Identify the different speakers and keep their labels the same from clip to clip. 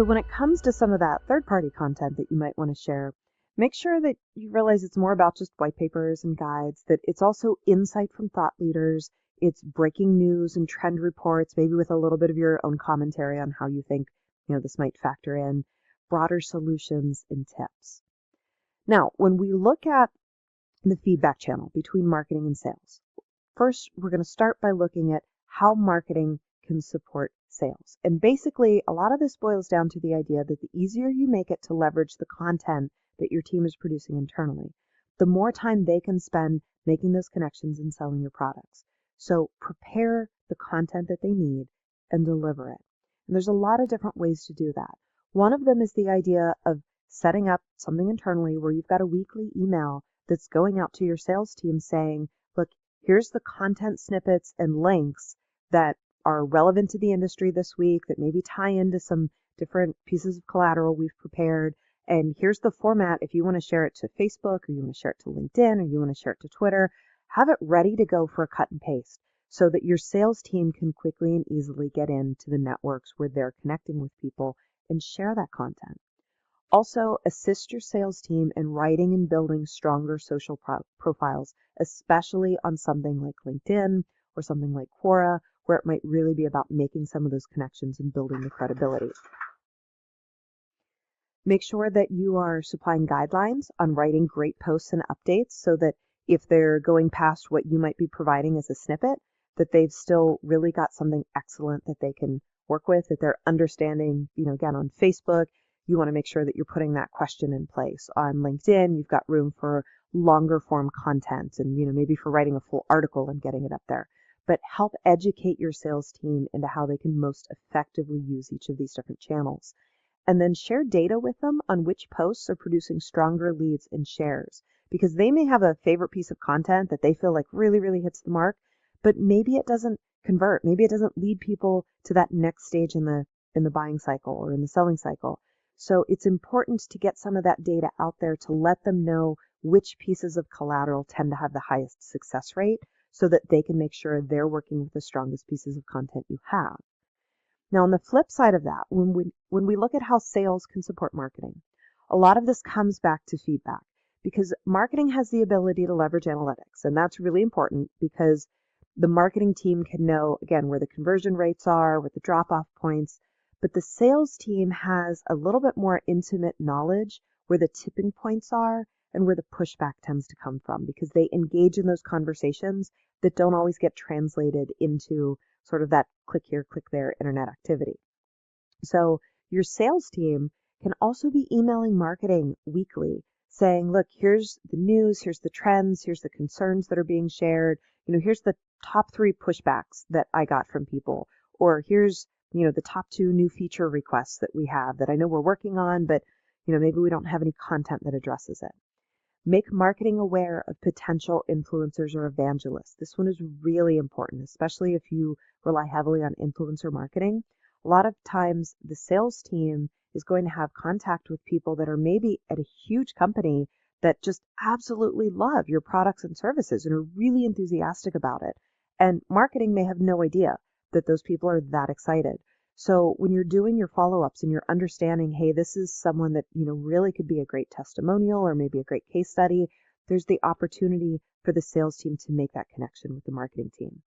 Speaker 1: So when it comes to some of that third-party content that you might want to share, make sure that you realize it's more about just white papers and guides, that it's also insight from thought leaders, it's breaking news and trend reports, maybe with a little bit of your own commentary on how you think, this might factor in, broader solutions and tips. Now, when we look at the feedback channel between marketing and sales, first, we're going to start by looking at how marketing can support sales. And basically, a lot of this boils down to the idea that the easier you make it to leverage the content that your team is producing internally, the more time they can spend making those connections and selling your products. So prepare the content that they need and deliver it. And there's a lot of different ways to do that. One of them is the idea of setting up something internally where you've got a weekly email that's going out to your sales team saying, look, here's the content snippets and links that are relevant to the industry this week that maybe tie into some different pieces of collateral we've prepared. And here's the format. If you want to share it to Facebook or you want to share it to LinkedIn or you want to share it to Twitter, have it ready to go for a cut and paste so that your sales team can quickly and easily get into the networks where they're connecting with people and share that content. Also, assist your sales team in writing and building stronger social profiles, especially on something like LinkedIn or something like Quora, where it might really be about making some of those connections and building the credibility. Make sure that you are supplying guidelines on writing great posts and updates so that if they're going past what you might be providing as a snippet, that they've still really got something excellent that they can work with, that they're understanding, again, on Facebook, you want to make sure that you're putting that question in place. On LinkedIn, you've got room for longer form content and, maybe for writing a full article and getting it up there. But help educate your sales team into how they can most effectively use each of these different channels. And then share data with them on which posts are producing stronger leads and shares. Because they may have a favorite piece of content that they feel like really, really hits the mark, but maybe it doesn't convert. Maybe it doesn't lead people to that next stage in the buying cycle or in the selling cycle. So it's important to get some of that data out there to let them know which pieces of collateral tend to have the highest success rate so that they can make sure they're working with the strongest pieces of content you have. Now, on the flip side of that, when we look at how sales can support marketing, a lot of this comes back to feedback because marketing has the ability to leverage analytics. And that's really important because the marketing team can know, again, where the conversion rates are, what the drop-off points, but the sales team has a little bit more intimate knowledge where the tipping points are and where the pushback tends to come from because they engage in those conversations that don't always get translated into sort of that click here, click there internet activity. So your sales team can also be emailing marketing weekly saying, look, here's the news, here's the trends, here's the concerns that are being shared. Here's the top 3 pushbacks that I got from people, or here's the top 2 new feature requests that we have that I know we're working on, but maybe we don't have any content that addresses it. Make marketing aware of potential influencers or evangelists. This one is really important, especially if you rely heavily on influencer marketing. A lot of times the sales team is going to have contact with people that are maybe at a huge company that just absolutely love your products and services and are really enthusiastic about it. And marketing may have no idea that those people are that excited. So when you're doing your follow-ups and you're understanding, hey, this is someone that, really could be a great testimonial or maybe a great case study, there's the opportunity for the sales team to make that connection with the marketing team.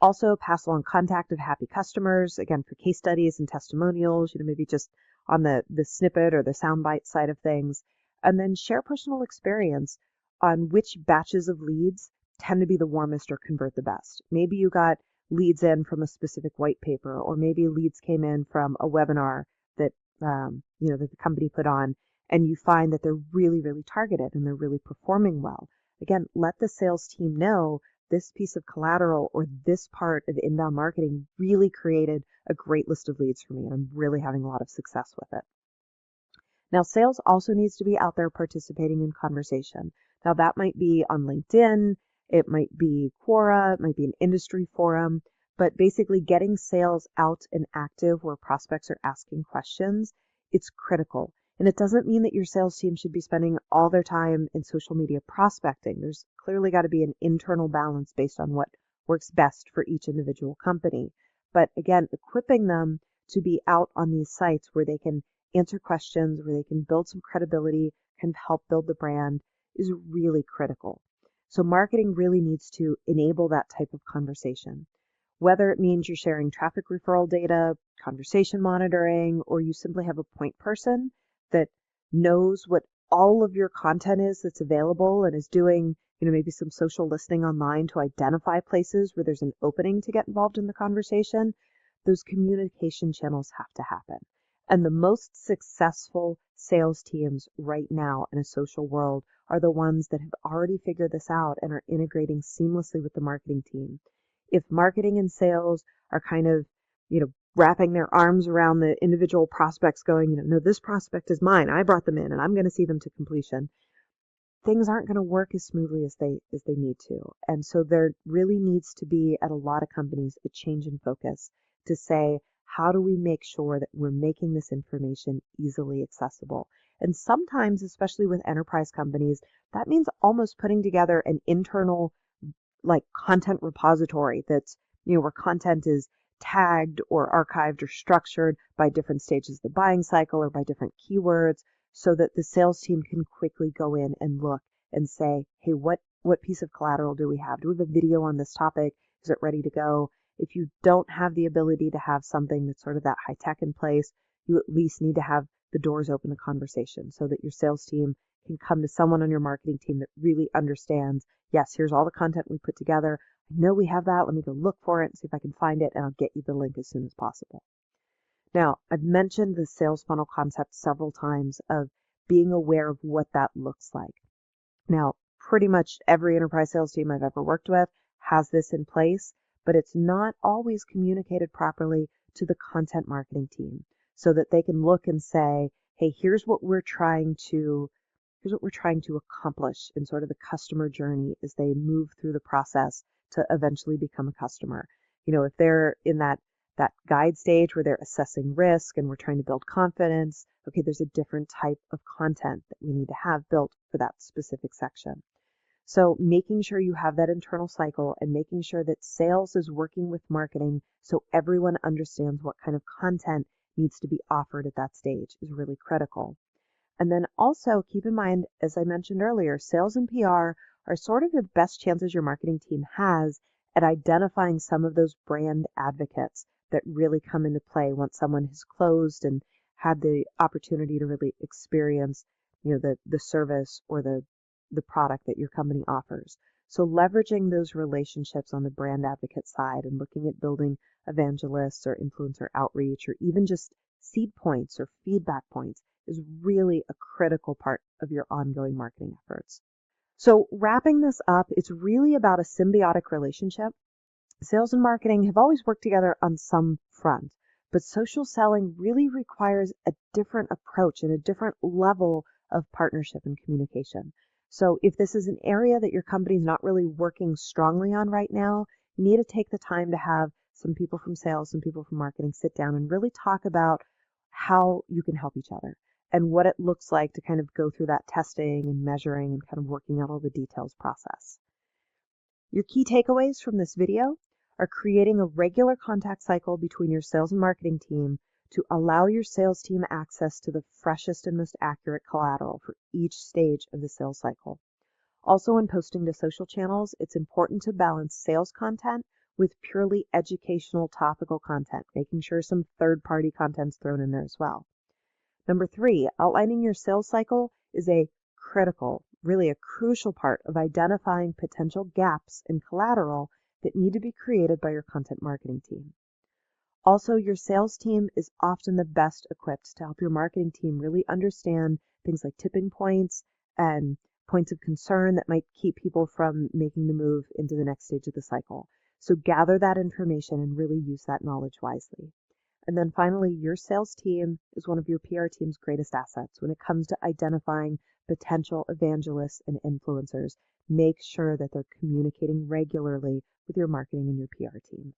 Speaker 1: Also, pass along contact of happy customers, again, for case studies and testimonials, maybe just on the snippet or the soundbite side of things. And then share personal experience on which batches of leads tend to be the warmest or convert the best. Maybe you got leads in from a specific white paper, or maybe leads came in from a webinar that that the company put on, and you find that they're really, really targeted and they're really performing well. Again, let the sales team know this piece of collateral or this part of inbound marketing really created a great list of leads for me, and I'm really having a lot of success with it. Now, sales also needs to be out there participating in conversation. Now, that might be on LinkedIn, it might be Quora, it might be an industry forum, but basically getting sales out and active where prospects are asking questions, it's critical. And it doesn't mean that your sales team should be spending all their time in social media prospecting. There's clearly got to be an internal balance based on what works best for each individual company. But again, equipping them to be out on these sites where they can answer questions, where they can build some credibility, kind of help build the brand is really critical. So marketing really needs to enable that type of conversation. Whether it means you're sharing traffic referral data, conversation monitoring, or you simply have a point person that knows what all of your content is that's available and is doing, maybe some social listening online to identify places where there's an opening to get involved in the conversation, those communication channels have to happen. And the most successful sales teams right now in a social world are the ones that have already figured this out and are integrating seamlessly with the marketing team. If marketing and sales are kind of, wrapping their arms around the individual prospects going, no, this prospect is mine. I brought them in and I'm going to see them to completion. Things aren't going to work as smoothly as they need to. And so there really needs to be, at a lot of companies, a change in focus to say, how do we make sure that we're making this information easily accessible? And sometimes, especially with enterprise companies, that means almost putting together an internal content repository that's, where content is tagged or archived or structured by different stages of the buying cycle or by different keywords, so that the sales team can quickly go in and look and say, hey, what piece of collateral do we have? Do we have a video on this topic? Is it ready to go? If you don't have the ability to have something that's sort of that high tech in place, you at least need to have the doors open to conversation so that your sales team can come to someone on your marketing team that really understands, yes, here's all the content we put together. I know we have that. Let me go look for it and see if I can find it, and I'll get you the link as soon as possible. Now, I've mentioned the sales funnel concept several times of being aware of what that looks like. Now, pretty much every enterprise sales team I've ever worked with has this in place, but it's not always communicated properly to the content marketing team so that they can look and say, hey, here's what we're trying to accomplish in sort of the customer journey as they move through the process to eventually become a customer. If they're in that guide stage where they're assessing risk and we're trying to build confidence, okay, there's a different type of content that we need to have built for that specific section. So making sure you have that internal cycle and making sure that sales is working with marketing so everyone understands what kind of content needs to be offered at that stage is really critical. And then also keep in mind, as I mentioned earlier, sales and PR are sort of the best chances your marketing team has at identifying some of those brand advocates that really come into play once someone has closed and had the opportunity to really experience, the service or the product that your company offers. So leveraging those relationships on the brand advocate side and looking at building evangelists or influencer outreach or even just seed points or feedback points is really a critical part of your ongoing marketing efforts. So wrapping this up, it's really about a symbiotic relationship. Sales and marketing have always worked together on some front, but social selling really requires a different approach and a different level of partnership and communication. So if this is an area that your company's not really working strongly on right now, you need to take the time to have some people from sales, some people from marketing sit down and really talk about how you can help each other and what it looks like to kind of go through that testing and measuring and kind of working out all the details process. Your key takeaways from this video are creating a regular contact cycle between your sales and marketing team to allow your sales team access to the freshest and most accurate collateral for each stage of the sales cycle. Also, in posting to social channels, it's important to balance sales content with purely educational topical content, making sure some third-party content's thrown in there as well. Number 3, outlining your sales cycle is a critical, really a crucial part of identifying potential gaps in collateral that need to be created by your content marketing team. Also, your sales team is often the best equipped to help your marketing team really understand things like tipping points and points of concern that might keep people from making the move into the next stage of the cycle. So gather that information and really use that knowledge wisely. And then finally, your sales team is one of your PR team's greatest assets when it comes to identifying potential evangelists and influencers. Make sure that they're communicating regularly with your marketing and your PR team.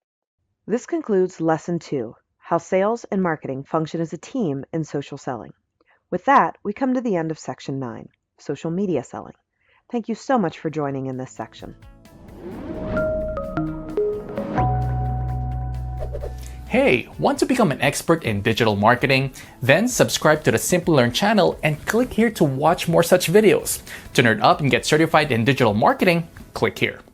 Speaker 1: This concludes Lesson 2, How Sales and Marketing Function as a Team in Social Selling. With that, we come to the end of Section 9, Social Media Selling. Thank you so much for joining in this section.
Speaker 2: Hey, want to become an expert in digital marketing? Then subscribe to the Simplilearn channel and click here to watch more such videos. To nerd up and get certified in digital marketing, click here.